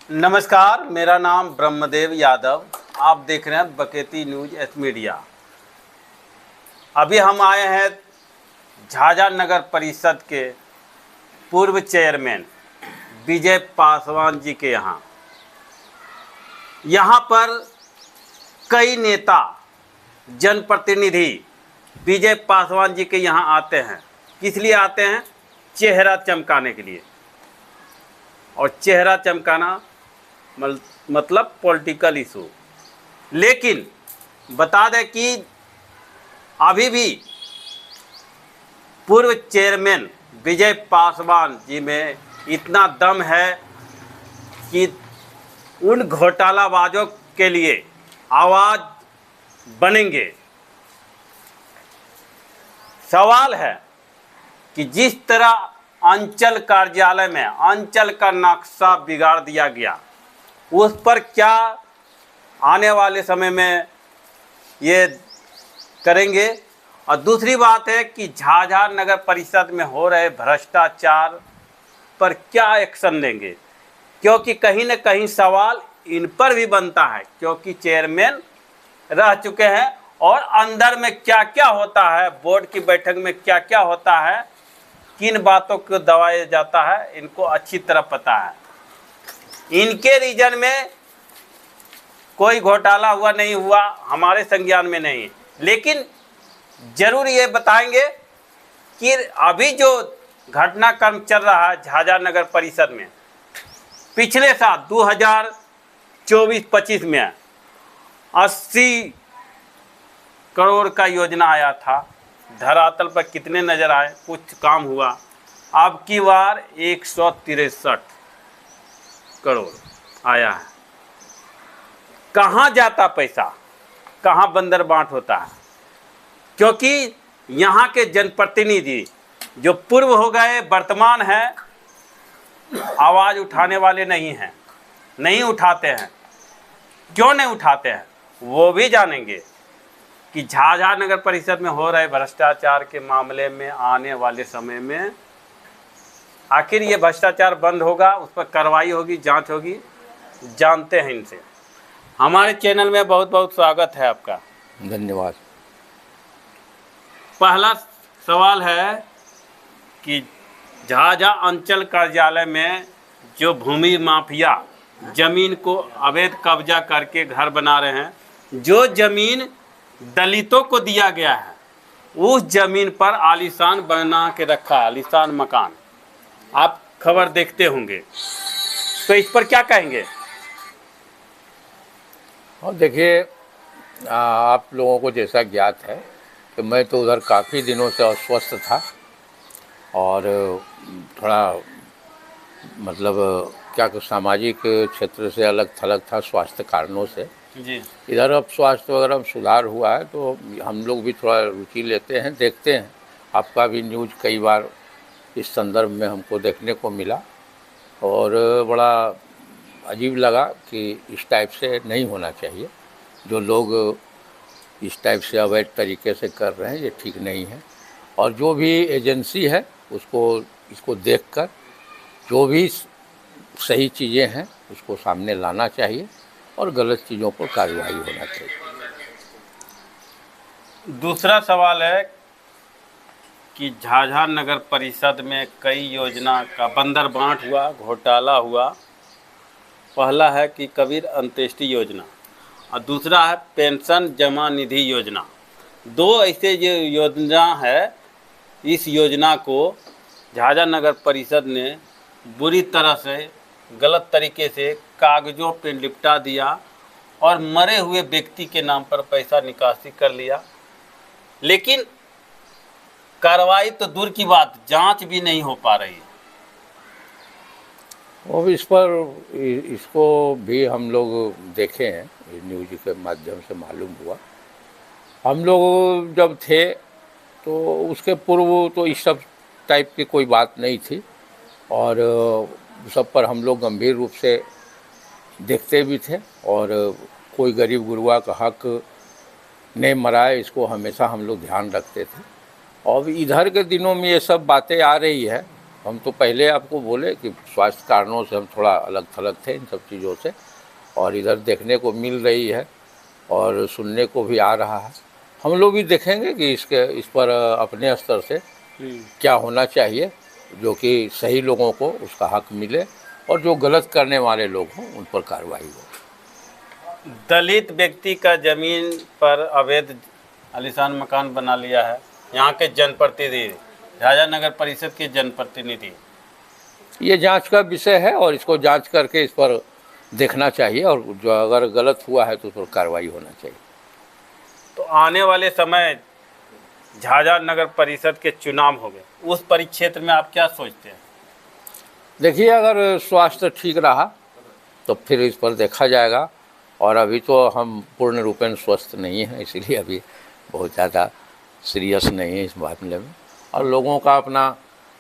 नमस्कार, मेरा नाम ब्रह्मदेव यादव। आप देख रहे हैं बकेती न्यूज एस मीडिया। अभी हम आए हैं झाझा नगर परिषद के पूर्व चेयरमैन विजय पासवान जी के यहाँ। यहाँ पर कई नेता जनप्रतिनिधि विजय पासवान जी के यहाँ आते हैं। किस लिए आते हैं? चेहरा चमकाने के लिए। और चेहरा चमकाना मतलब पॉलिटिकल इशू। लेकिन बता दें कि अभी भी पूर्व चेयरमैन विजय पासवान जी में इतना दम है कि उन घोटालाबाजों के लिए आवाज़ बनेंगे। सवाल है कि जिस तरह अंचल कार्यालय में अंचल का नक्शा बिगाड़ दिया गया, उस पर क्या आने वाले समय में ये करेंगे। और दूसरी बात है कि झाझा नगर परिषद में हो रहे भ्रष्टाचार पर क्या एक्शन लेंगे, क्योंकि कहीं न कहीं सवाल इन पर भी बनता है, क्योंकि चेयरमैन रह चुके हैं और अंदर में क्या क्या होता है, बोर्ड की बैठक में क्या क्या होता है, किन बातों को दबाया जाता है, इनको अच्छी तरह पता है। इनके रीजन में कोई घोटाला हुआ नहीं हुआ, हमारे संज्ञान में नहीं। लेकिन जरूर ये बताएंगे कि अभी जो घटनाक्रम चल रहा है झाझा नगर परिषद में, पिछले साल 2024-25 में 80 करोड़ का योजना आया था। धरातल पर कितने नज़र आए, कुछ काम हुआ। अब की बार 163 करोड़ आया है। कहाँ जाता पैसा, कहाँ बंदर बांट होता है, क्योंकि यहाँ के जनप्रतिनिधि जो पूर्व हो गए वर्तमान है, आवाज़ उठाने वाले नहीं हैं, नहीं उठाते हैं। क्यों नहीं उठाते हैं वो भी जानेंगे कि झाझा नगर परिषद में हो रहे भ्रष्टाचार के मामले में आने वाले समय में आखिर ये भ्रष्टाचार बंद होगा, उस पर कार्रवाई होगी, जांच होगी। जानते हैं इनसे। हमारे चैनल में बहुत बहुत स्वागत है आपका। धन्यवाद। पहला सवाल है कि झाझा अंचल कार्यालय में जो भूमि माफिया जमीन को अवैध कब्जा करके घर बना रहे हैं, जो जमीन दलितों को दिया गया है, उस जमीन पर आलीशान बना के रखा है, आलीशान मकान। आप खबर देखते होंगे, तो इस पर क्या कहेंगे? और देखिए, आप लोगों को जैसा ज्ञात है कि मैं तो उधर काफ़ी दिनों से अस्वस्थ था और थोड़ा मतलब क्या कुछ सामाजिक क्षेत्र से अलग थलग था स्वास्थ्य कारणों से जी। इधर अब स्वास्थ्य वगैरह में सुधार हुआ है, तो हम लोग भी थोड़ा रुचि लेते हैं, देखते हैं। आपका भी न्यूज़ कई बार इस संदर्भ में हमको देखने को मिला और बड़ा अजीब लगा कि इस टाइप से नहीं होना चाहिए। जो लोग इस टाइप से अवैध तरीके से कर रहे हैं, ये ठीक नहीं है। और जो भी एजेंसी है इसको देखकर जो भी सही चीज़ें हैं उसको सामने लाना चाहिए और गलत चीज़ों पर कार्रवाई होना चाहिए। दूसरा सवाल है कि झाझा नगर परिषद में कई योजना का बंदर बांट हुआ, घोटाला हुआ। पहला है कि कबीर अंत्येष्टि योजना और दूसरा है पेंशन जमा निधि योजना। दो ऐसे जो योजना है, इस योजना को झाझा नगर परिषद ने बुरी तरह से गलत तरीके से कागज़ों पे लिपटा दिया और मरे हुए व्यक्ति के नाम पर पैसा निकासी कर लिया। लेकिन कार्रवाई तो दूर की बात, जांच भी नहीं हो पा रही है। और इसको भी हम लोग देखे हैं, न्यूज़ के माध्यम से मालूम हुआ। हम लोग जब थे तो उसके पूर्व तो इस सब टाइप की कोई बात नहीं थी और सब पर हम लोग गंभीर रूप से देखते भी थे और कोई गरीब गुरुआ का हक नहीं मराए, इसको हमेशा हम लोग ध्यान रखते थे। और इधर के दिनों में ये सब बातें आ रही है हम तो पहले आपको बोले कि स्वास्थ्य कारणों से हम थोड़ा अलग थलग थे इन सब चीज़ों से, और इधर देखने को मिल रही है और सुनने को भी आ रहा है। हम लोग भी देखेंगे कि इस पर अपने स्तर से क्या होना चाहिए, जो कि सही लोगों को उसका हक मिले और जो गलत करने वाले लोग हों उन पर कार्रवाई हो। दलित व्यक्ति का जमीन पर अवैध आलीशान मकान बना लिया है, यहाँ के जनप्रतिनिधि, झाझा नगर परिषद के जनप्रतिनिधि। ये जांच का विषय है और इसको जांच करके इस पर देखना चाहिए, और जो अगर गलत हुआ है तो उस पर कार्रवाई होना चाहिए। तो आने वाले समय झाझा नगर परिषद के चुनाव हो गए, उस परिक्षेत्र में आप क्या सोचते हैं? देखिए, अगर स्वास्थ्य ठीक रहा तो फिर इस पर देखा जाएगा, और अभी तो हम पूर्ण रूपेण स्वस्थ नहीं हैं, इसीलिए अभी बहुत ज़्यादा सीरियस नहीं है इस मामले में। और लोगों का अपना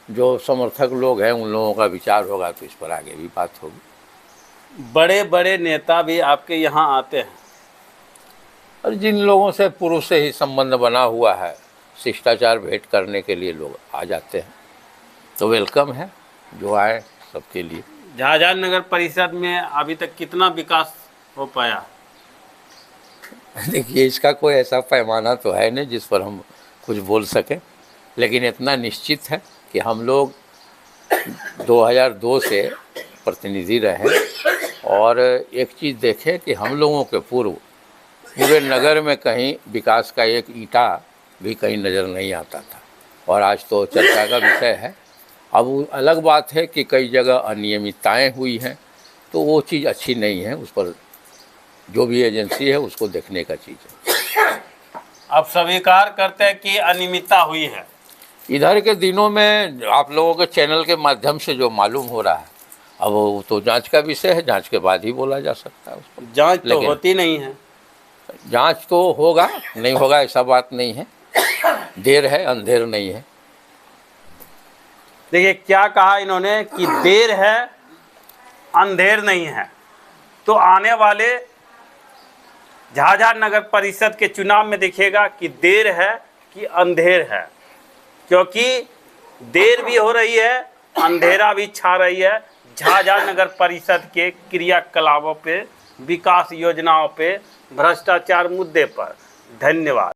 जो समर्थक लोग हैं उन लोगों का विचार होगा तो इस पर आगे भी बात होगी। बड़े बड़े नेता भी आपके यहाँ आते हैं? और जिन लोगों से पूर्व से ही संबंध बना हुआ है, शिष्टाचार भेंट करने के लिए लोग आ जाते हैं, तो वेलकम है, जो आए सबके लिए। झाझा नगर परिषद में अभी तक कितना विकास हो पाया? देखिए, इसका कोई ऐसा पैमाना तो है नहीं जिस पर हम कुछ बोल सकें, लेकिन इतना निश्चित है कि हम लोग 2002 से प्रतिनिधि रहे, और एक चीज़ देखें कि हम लोगों के पूर्व पूरे नगर में कहीं विकास का एक ईंटा भी कहीं नज़र नहीं आता था, और आज तो चर्चा का विषय है। अब वो अलग बात है कि कई जगह अनियमितताएं हुई हैं, तो वो चीज़ अच्छी नहीं है, उस पर जो भी एजेंसी है उसको देखने का चीज़ है। अब स्वीकार करते हैं कि अनियमितता हुई है? इधर के दिनों में आप लोगों के चैनल के माध्यम से जो मालूम हो रहा है, अब वो तो जांच का विषय है, जांच के बाद ही बोला जा सकता है उस पर। जांच तो होती नहीं है। जांच तो होगा, नहीं होगा ऐसा बात नहीं है, देर है अंधेर नहीं है। देखिए क्या कहा इन्होंने कि देर है अंधेर नहीं है। तो आने वाले झाझा नगर परिषद के चुनाव में देखिएगा कि देर है कि अंधेर है, क्योंकि देर भी हो रही है, अंधेरा भी छा रही है झाझा नगर परिषद के क्रियाकलापों पे, विकास योजनाओं पे, भ्रष्टाचार मुद्दे पर। धन्यवाद।